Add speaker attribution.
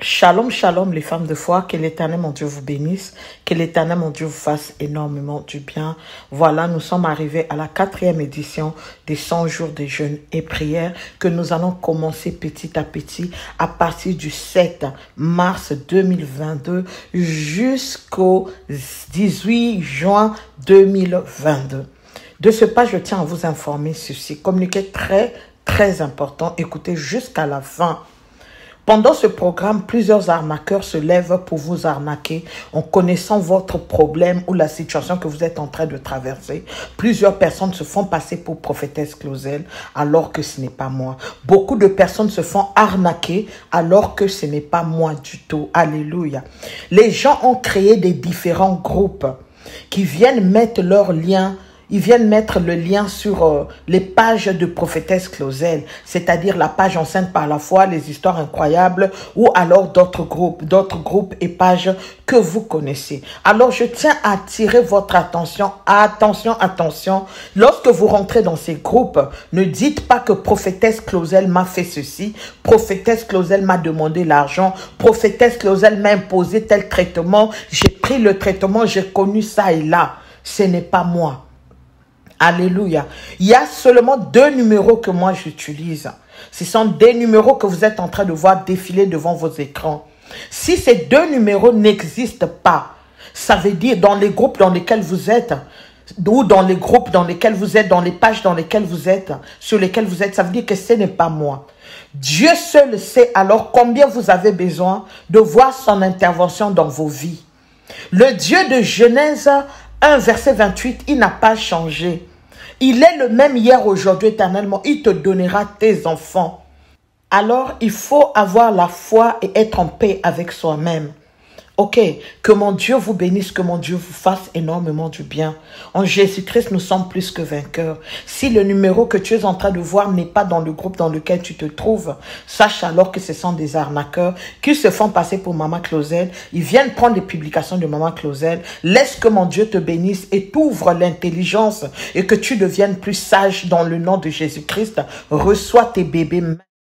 Speaker 1: Shalom, shalom les femmes de foi, que l'Éternel mon Dieu vous bénisse, que l'Éternel mon Dieu vous fasse énormément du bien. Voilà, nous sommes arrivés à la 4e édition des 100 jours de jeûne et prière que nous allons commencer petit à petit à partir du 7 mars 2022 jusqu'au 18 juin 2022. De ce pas, je tiens à vous informer ceci, communiqué très important, écoutez jusqu'à la fin. Pendant ce programme, plusieurs arnaqueurs se lèvent pour vous arnaquer en connaissant votre problème ou la situation que vous êtes en train de traverser. Plusieurs personnes se font passer pour prophétesse Claudel alors que ce n'est pas moi. Beaucoup de personnes se font arnaquer alors que ce n'est pas moi du tout. Alléluia. Les gens ont créé des différents groupes qui viennent mettre leurs liens. Ils viennent mettre le lien sur les pages de prophétesse Claudel, c'est-à-dire la page enceinte par la foi, les histoires incroyables, ou alors d'autres groupes et pages que vous connaissez. Alors, je tiens à attirer votre attention. Attention. Lorsque vous rentrez dans ces groupes, ne dites pas que prophétesse Claudel m'a fait ceci, prophétesse Claudel m'a demandé l'argent, prophétesse Claudel m'a imposé tel traitement, j'ai pris le traitement, j'ai connu ça et là. Ce n'est pas moi. Alléluia. Il y a seulement 2 numéros que moi j'utilise. Ce sont des numéros que vous êtes en train de voir défiler devant vos écrans. Si ces 2 numéros n'existent pas, ça veut dire dans les groupes dans lesquels vous êtes, ou dans les groupes dans lesquels vous êtes, dans les pages dans lesquelles vous êtes, sur lesquelles vous êtes, ça veut dire que ce n'est pas moi. Dieu seul sait alors combien vous avez besoin de voir son intervention dans vos vies. Le Dieu de Genèse 1, verset 28, il n'a pas changé. Il est le même hier, aujourd'hui, éternellement. Il te donnera tes enfants. Alors, il faut avoir la foi et être en paix avec soi-même. Ok, que mon Dieu vous bénisse, que mon Dieu vous fasse énormément du bien. En Jésus-Christ, nous sommes plus que vainqueurs. Si le numéro que tu es en train de voir n'est pas dans le groupe dans lequel tu te trouves, sache alors que ce sont des arnaqueurs qui se font passer pour Maman Claudel. Ils viennent prendre des publications de Maman Claudel. Laisse que mon Dieu te bénisse et t'ouvre l'intelligence et que tu deviennes plus sage dans le nom de Jésus-Christ. Reçois tes bébés.